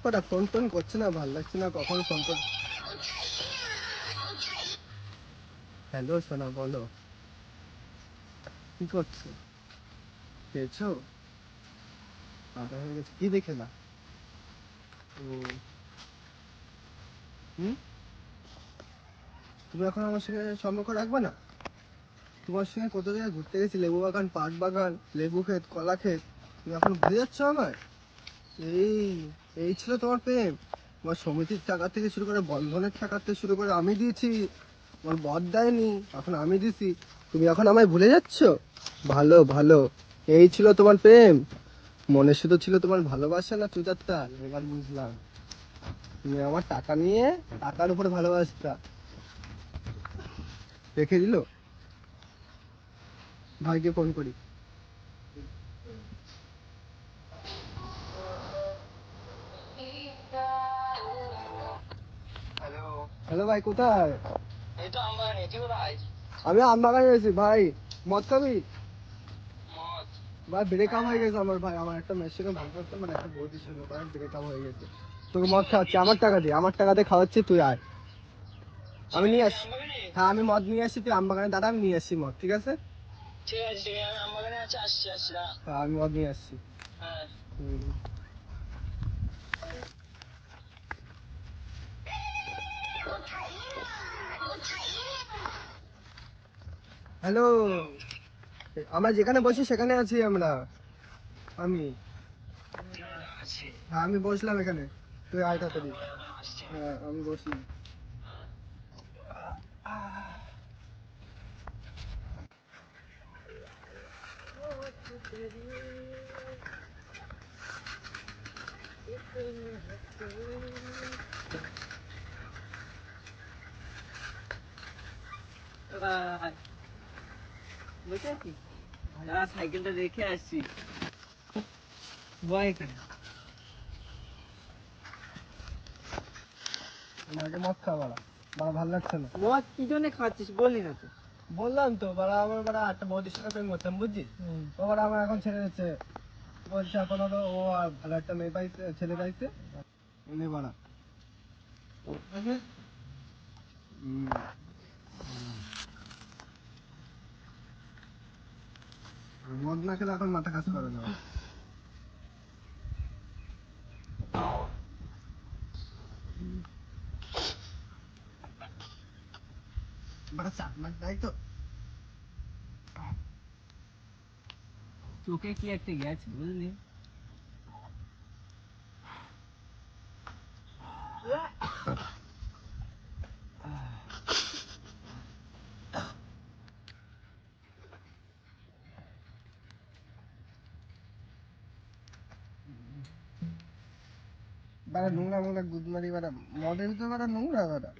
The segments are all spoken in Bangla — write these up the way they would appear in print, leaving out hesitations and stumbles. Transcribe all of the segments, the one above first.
ওটা ফোন টোন করছে না, ভালো লাগছে না, কখন ফোন কর। হ্যালো সোনা, বলো কি করছো? খেয়েছো? খাওয়া হয়ে গেছে? কি দেখে না? হুম, তুমি এখন আমার সঙ্গে সম্পর্ক রাখবে না? তোমার সঙ্গে কত জায়গায় ঘুরতে গেছি, লেবু বাগান, পাট বাগান, লেবু ক্ষেত, কলা ক্ষেত, তুমি এখন ভুলে যাচ্ছ আমায়? এই এই ছিল তোমার প্রেম? তোমার সমিতির টাকা থেকে শুরু করে, বন্ধনের টাকা থেকে শুরু করে আমি দিয়েছি, তোমার বর দেয়নি, এখন আমি দিছি, তুমি এখন আমায় ভুলে যাচ্ছ? ভালো ভালো, এই ছিল তোমার প্রেম? মনে শুধু ছিল তোমার ভালোবাসা না চুদারটা? এবার বুঝলাম, তুমি আমার টাকা নিয়ে টাকার উপর ভালোবাসতা। রেখে দিল। ভাইকে ফোন করি। হ্যালো। হ্যালো ভাই, কোথায়? এই তো আমবাগানে, তুই কোথায়? আমি আমবাগানে গেছি ভাই। মদ খাবি? মদ? ভাই ব্রেকআপ হয়ে গেছে আমার, ভাই আমার একটা মেয়ের সঙ্গে ভালো করতাম, মানে একটা বৌদির সঙ্গে, ভাই ব্রেকআপ হয়ে গেছে। তোকে মদ খাওয়াচ্ছি, আমার টাকা দিয়ে, আমার টাকাতে খাওয়াচ্ছি, তুই আয়। আমি নিয়ে আসছি। আমবাগানে? হ্যাঁ আমি মদ নিয়ে আসছি, তুই আমবাগানে দাঁড়া, আমি নিয়ে আসছি মদ, ঠিক আছে? ঠিক আছে ঠিক আছে, আমি আমবাগানে আছি, আসছি আসছি না। হ্যাঁ আমি মদ নিয়ে আসছি। হ্যাঁ। হ্যালো, আমরা যেখানে বসি সেখানে আছি আমরা। আমি আছি। হ্যাঁ আমি বসলাম এখানে, তুই আয় তাড়াতাড়ি। আসছি। হ্যাঁ আমি বসলাম। বসে আছি, সাইকেলটা রেখে আসছি। বয় এখানে। আমাকে মদ খাওয়া বাড়া ভালো লাগছে না। মদ কি জন্য খাচ্ছিস বললি না তো? বললাম তো বাড়া, আমার বাড়া একটা বৌদির সাথে প্রেম করতাম বুঝছিস, ও বাড়া আমার এখন ছেড়ে দিচ্ছে, বলছে এখন হলো ও আর ভালো একটা মেয়ে পাইছে, ছেলে পাইছে, এনে বাড়া। হুম। মদ না খেলে এখন মাথা কাজ করে না। বাড়া চাপ মার তাই তো। চোখে কি একটা গেছে বুঝলি? বাড়া নোংরা নোংরা গুদমারি বাড়া, মদের ভিতরে বাড়া নোংরা বাড়া,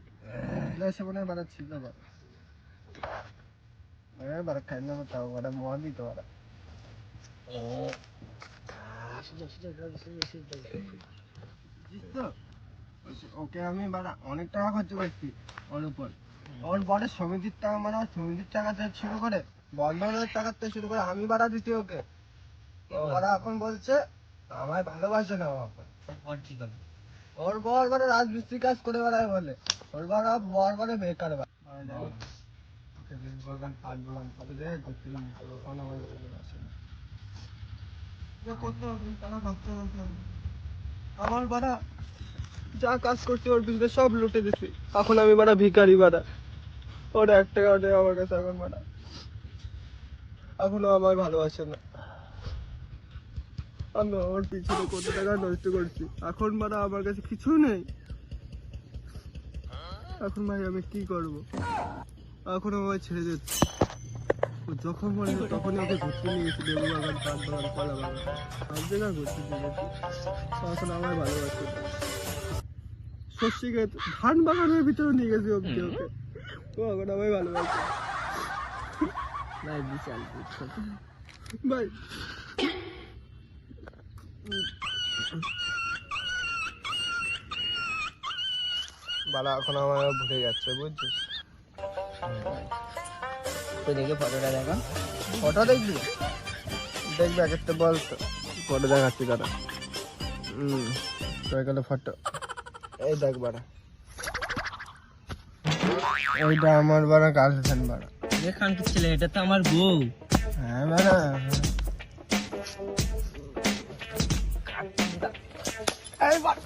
গ্লাসে মনে হয় বাড়া ছিল বাড়া। বাড়া খাই না তাও বাড়া মদই তো বাড়া। বুঝছিস তো? ওকে আমি বাড়া অনেক টাকা খরচ করছি ওর উপর, ওর বড় সমিতির টাকা, মানে ওর সমিতির টাকা থেকে শুরু করে, বন্ধনের টাকা থেকে শুরু করে আমি বাড়া দিচ্ছি ওকে। ওরা এখন বলছে আমায় ভালোবাসে না, ও এখন। ওর বর মানে রাজমিস্ত্রি কাজ করে বেড়ায় বলে, ওর বর মানে বেকার আমার বাড়া যা কাজ করছি ওর পিছনে সব লুটে দিছি, এখন আমি বাড়া ভিখারি বাড়া। ওর এক টাকা নেই আমার কাছে এখন বাড়া, এখনো আমায় ভালোবাসে না। আমি ওর পিছনে কত টাকা নষ্ট করছি, এখন বাড়া আমার কাছে কিছু নেই। এখন ভাই আমি কি করব? এখন আমায় ছেড়ে দিচ্ছে। ও যখন মনে হয় তখনই ওকে ঘুরতে নিয়ে গেছি, লেবু বাগান, পাট বাগান, কলা বাগান, সব জায়গায় ঘুরতে নিয়ে গেছি। এখন আমায় ভালোবাসে না। সর্ষে ক্ষেত, ধান বাগানের ভিতরে নিয়ে গেছি অব্দি ওকে, ও এখন আমায় ভালোবাসে। ভাই বিশাল ভাই বালা এখন আমায় ভুলে যাচ্ছে বুঝছিস। তো দেখে ফটোটা দেখা। ফটো দেখবি? দেখবি এক একটা বল তো, ফটো দেখাচ্ছি দাদা। হয়ে গেল ফটো। এই দেখ বাড়া, এইটা আমার বাড়া গার্লফ্রেন্ড বাড়া। এখান কি ছেলে, এটা তো আমার বউ। হ্যাঁ বাড়া, এই বাড়া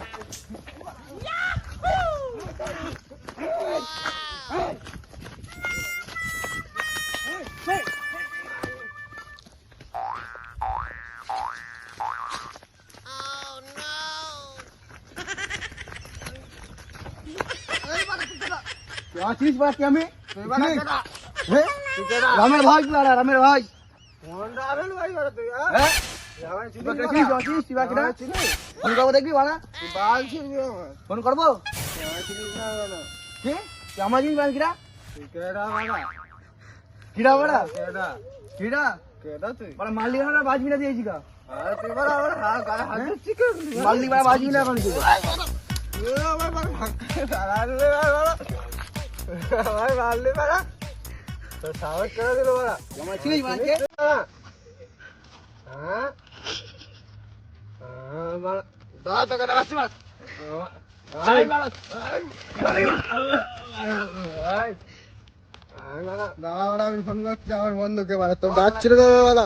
আছিস বাকি আমি রামের ভাই বাড়া, রামের ভাই। ফোন করবো দেখবি বাড়া, ফোন করবো কি আমার জিনিস বাড়া, কিরা কিরা বাড়া, কিরা বাড়া মাল্লি বাড়া বাজবি না দিয়েছি কা মাল্লি বাড়া বাজবি না এখন তুই। মারলি বাড়া, তো সাহস করে দিল বাড়া। আমার চিনিস বাড়া কে? হ্যাঁ বাড়া, দাঁড়া তোকে দাঁড়াচ্ছি বাড়া। দাঁড়া, আমি ফোন করছি আমার বন্ধুকে বাড়া, তোর ডাকছিল তো বাড়া,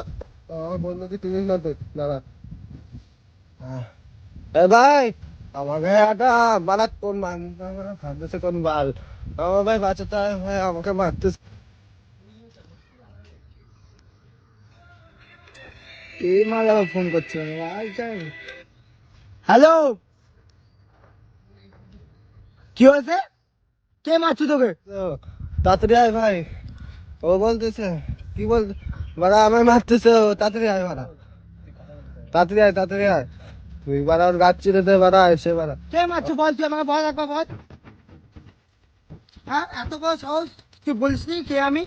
আমার বন্ধুকে তুমি না তো দাঁড়া। এ ভাই আমাকে একটা বাড়া কোন ভাবতেছে কোন বাল, আমার ভাই বাঁচাতে ভাই আমাকে মারতেছে। কে মারা ফোন করছে? হ্যালো, কি হয়েছে? কে মারছো তোকে? তাড়াতাড়ি আয় ভাই, ও বলতেছে কি বল বাড়া, আমায় মারতেছে ও, তাড়াতাড়ি আয় বাড়া, তাড়াতাড়ি আয়, তাড়াতাড়ি আয়। তুই বাড়া ওর গাছ চিরে দে বাড়া, এসে বাড়া। কে মারছো বল, তুই আমাকে বল একবার বল। হ্যাঁ এত বড় সাহস, তুই বলিস নি কে আমি?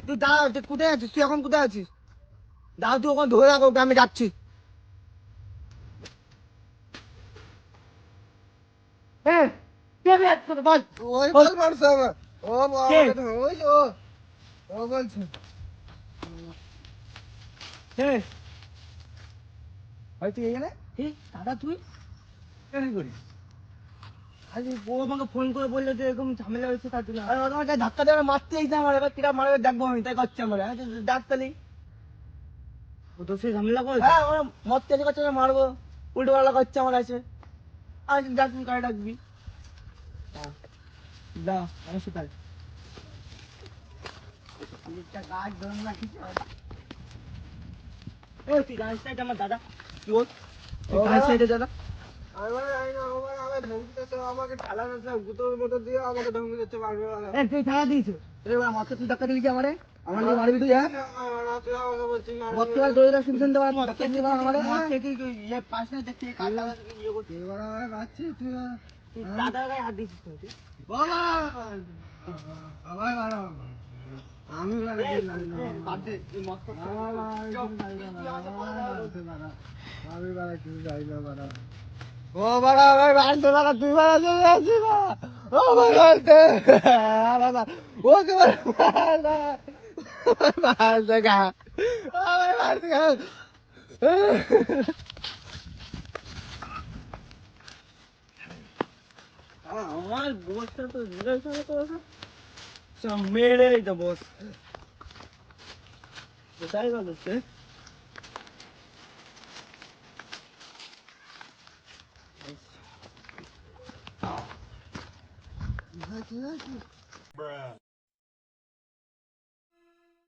তুই দাঁড়া, তুই কোথায় আছিস? তুই এখন কোথায় আছিস? দাঁড়া, তুই ওখানে ধরে রাখো, আমি যাচ্ছি। হ্যাঁ কে মারছো বল, ওই বল মারছে আমার, ও ওই ও বলছে। হ্যাঁ ভাই তুই এখানে? দাদা তুই কেন করিস? আরে ও আমাকে ফোন করে বললো যে এরকম ঝামেলা হয়েছে, তার জন্য আর তোমার কাছে ধাক্কা দিয়ে মারতে এইতে আমার, এবার কিরা মারবে দেখবো আমি, তাই করছে আমার। ডাক্তারই ও তো সেই ঝামেলা করে, হ্যাঁ আমার মদ তেজি করছে, মারবো উল্টো পাল্টা করছে আমার আছে। আর ডাক্তার কারে ডাকবি? দা আমার সাথে গাছ ধরে রাখিস। ও তুই গাছ সাইড আমার দাদা, কি বল গাছ সাইডে দাদা? আমাকে ঠালা গুতোর মতো দিয়ে আমাকে ধমকি দিচ্ছে, মারবে। তুই ঠালা দিয়েছো মতো, তুই ধাক্কা দিলি কি আমারে? আমার নিয়ে মারবি তুই? হ্যাঁ বর্তমান দরিদ্র শুনছেন তো দাদার গায়ে হাত দিয়েছিস তুই? আমি ও বাড়া ভাই মারতে বাড়া, তুই বাড়া চলে আসছিস না, ও ভাই মারতে ওকে মারতে গা, ভাই মারতে গা। আমার বসটা তো মেরে তো বস কোথায় গেল?